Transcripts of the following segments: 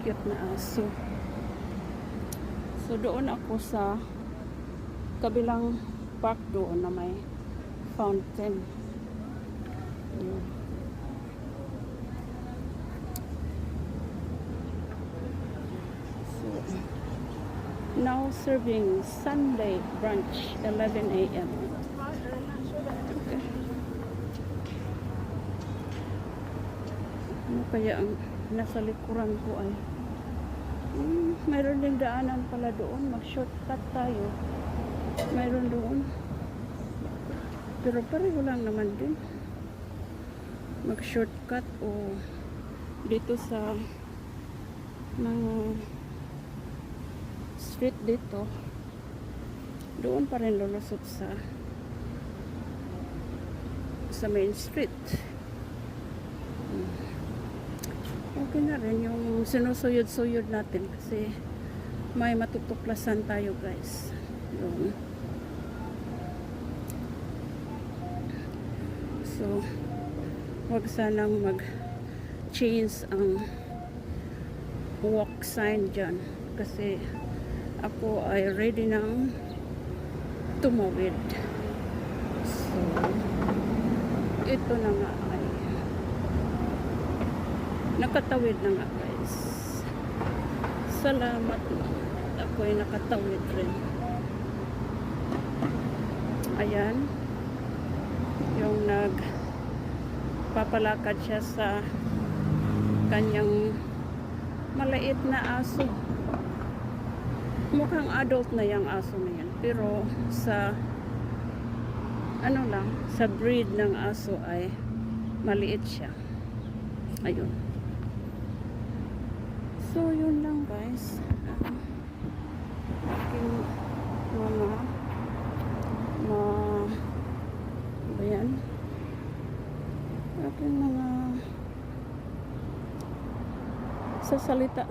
cute na aso. So doon ako sa kabilang park doon na may fountain. Yun. So now serving Sunday brunch 11 a.m. Okay. Ano kaya ang nasa likuran ko ay mayroon ding daanan pala doon. Mag-shortcut tayo. Mayroon doon. Pero pareho lang naman din. Mag-shortcut o dito sa mga street dito. Doon pa rin lulusot sa main street. Okay na rin yung sinusuyod-suyod natin kasi may matutuklasan tayo guys. Yun. So wag sanang mag-change ang walk sign dyan kasi ako ay ready nang tumawid. So ito na nga ay nakatawid na nga guys. Salamat na ako ay nakatawid rin. Ayan yung nagpapalakad siya sa kanyang maliit na aso. Mukhang adult na yung aso na yan, pero sa ano lang, sa breed ng aso ay maliit siya. Ayun. So yun lang guys. Aking mga bayan. Aking mga sa salita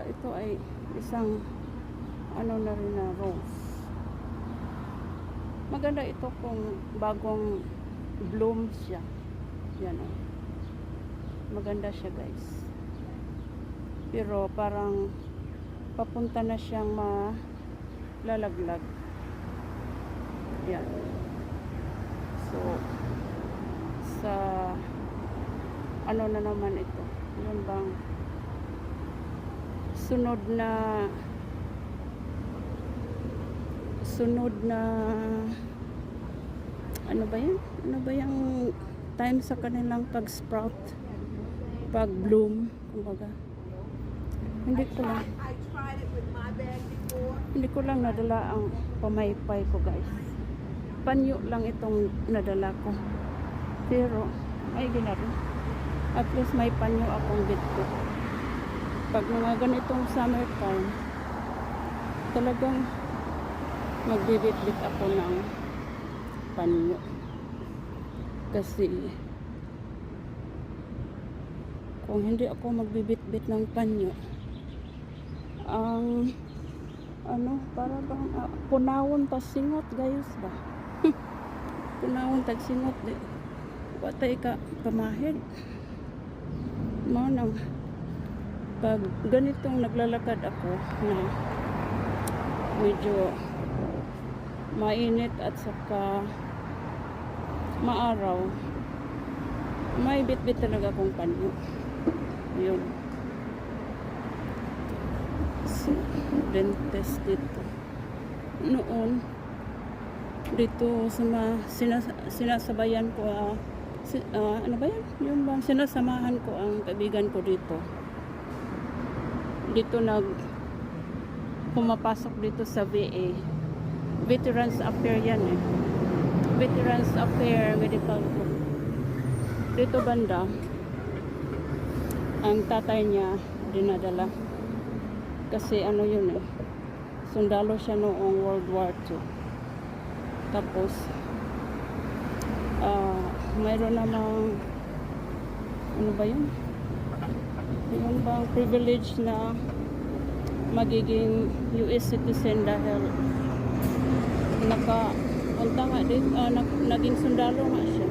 ito ay isang ano na rin na rose. Maganda ito kung bagong bloom siya. Yan o. Maganda siya guys. Pero parang papunta na siyang malalaglag. Yan. So sa ano na naman ito? Yun bang sunod na ano ba yan? Ano ba yung time sa kanilang pag-sprout? Pag-bloom? Kumbaga. Hindi ko lang nadala ang pamaypay ko guys. Panyo lang itong nadala ko. Pero ay ginaro. At least may panyo akong bitko. Pag mga ganitong summertime, talagang magbibit-bit ako ng panyo. Kasi kung hindi ako magbibit-bit ng panyo, ang ano, para bang punawon ta singot guys ba? Punawon tag singot di. Watay ka pamahid. Manang pag ganitong naglalakad ako na medyo mainit at saka maaraw, may bit-bit talaga akong panyo. Yun. So, dentist dito. Noon, dito sa sinasabayan ko, ano ba yan? Yung bang sinasamahan ko ang kaibigan ko dito. Dito pumapasok dito sa VA. Veterans Affairs yan eh. Veterans Affairs Medical Group. Dito banda, ang tatay niya dinadala. Kasi ano yun eh, sundalo siya noong World War II. Tapos, mayroon namang, ano ba yun? Yung bang privilege na magiging US citizen dahil punta nga din, naging sundalo nga siya.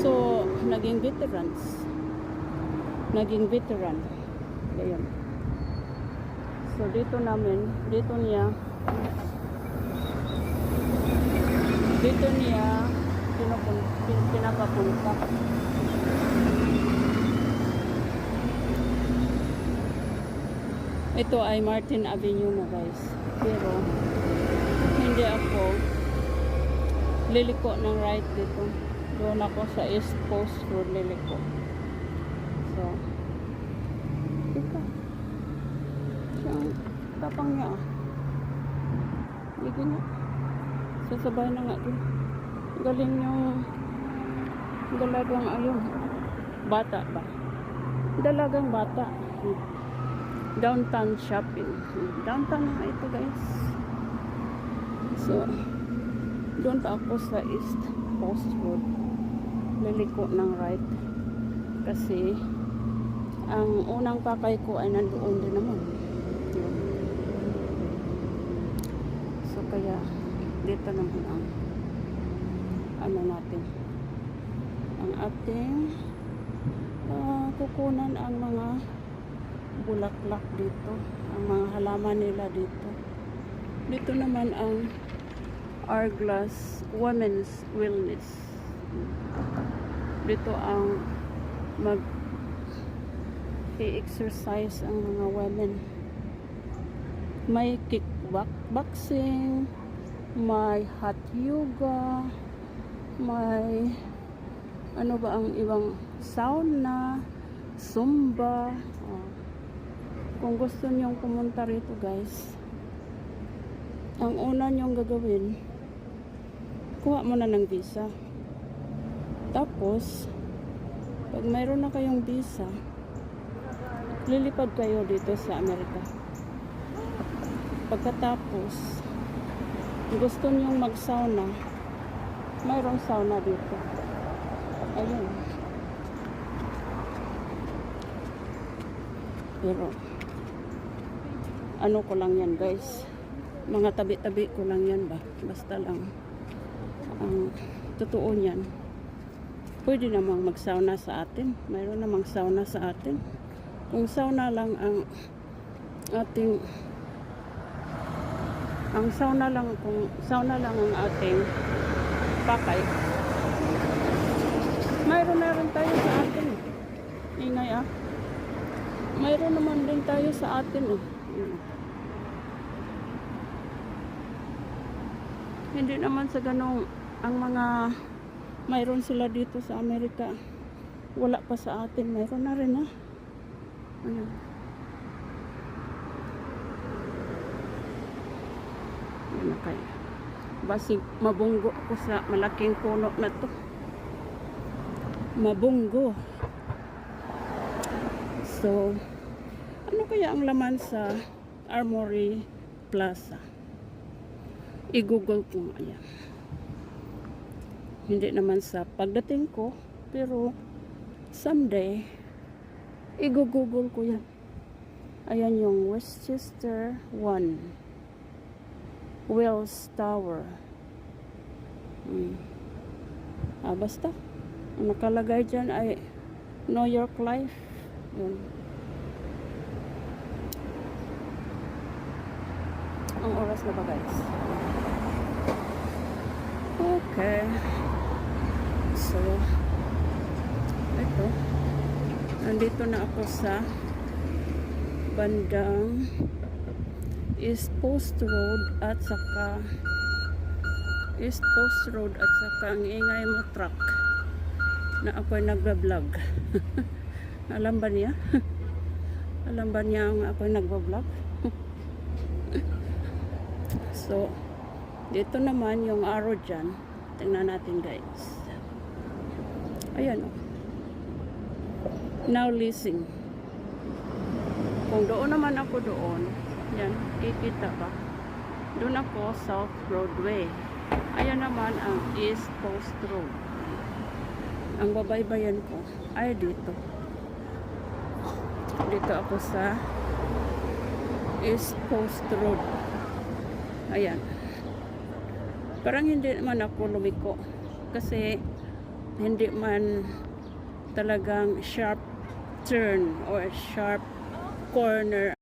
So, naging veteran. Ganyan. So dito niya pinapapunta. Ito ay Martin Avenue na guys. Pero hindi ako liliko ng right dito. Doon ako sa East Coast Road liliko. So, ika. Siyang tapang niya. Hindi nga. Sasabay na nga din. Galing yung dalagang ayun. Bata ba? Dalagang bata. Downtown shopping. Downtown na ito guys. So, doon pa ako sa East Coast Road. Liliko ng right. Kasi, ang unang pakay ko ay nandoon din naman. Yun. So, kaya, dito naman ang ano natin. Ang ating kukunan ang mga bulaklak dito. Ang mga halaman nila dito. Dito naman ang Hourglass Women's Wellness. Dito ang i-exercise ang mga women. May kickboxing, may hot yoga, may ano ba ang ibang sauna, zumba. Kung gusto niyong pumunta rito guys, ang una niyong gagawin, kuha mo na ng visa. Tapos, pag mayroon na kayong visa, lilipad kayo dito sa Amerika. Pagkatapos, gusto niyong mag-sauna, mayroong sauna dito. Ayun. Pero, ano ko lang yan guys. Mga tabi-tabi ko lang yan ba. Basta lang. Ang totoo niyan, pwede namang mag-sauna sa atin. Mayroon namang sauna sa atin. Kung sauna lang ang ating kung sauna lang ang ating pakay, mayroon na rin tayo sa atin. Ingay ah. Mayroon naman din tayo sa atin eh. Hindi naman sa ganong ang mga mayroon sila dito sa Amerika, wala pa sa atin. Mayroon na rin ah. Ayan. Ayan na kayo. Basig mabunggo ko sa malaking puno na to. Mabunggo. So, ano kaya ang laman sa Armory Plaza? I-google ko nga yan. Hindi naman sa pagdating ko, pero someday, i-google ko yan. Ayan yung Westchester 1 Wells Tower. Basta, ang nakalagay dyan ay New York Life. Yun. Ang oras na ba guys? Okay. So, ito. Nandito na ako sa bandang East Post Road at saka ang ingay mo truck na ako'y nagbablog. Alam ba niya? Alam ba niya ang ako'y nagbablog? So, dito naman yung arrow dyan. Tingnan natin guys. Ayan o. Now leasing. Kung doon naman ako doon, yan, kikita ba? Doon ako, South Broadway. Ayan naman ang East Coast Road. Ang babaybayan ko ay dito. Dito ako sa East Coast Road. Ayan. Parang hindi man ako lumiko. Kasi hindi man talagang sharp turn or sharp corner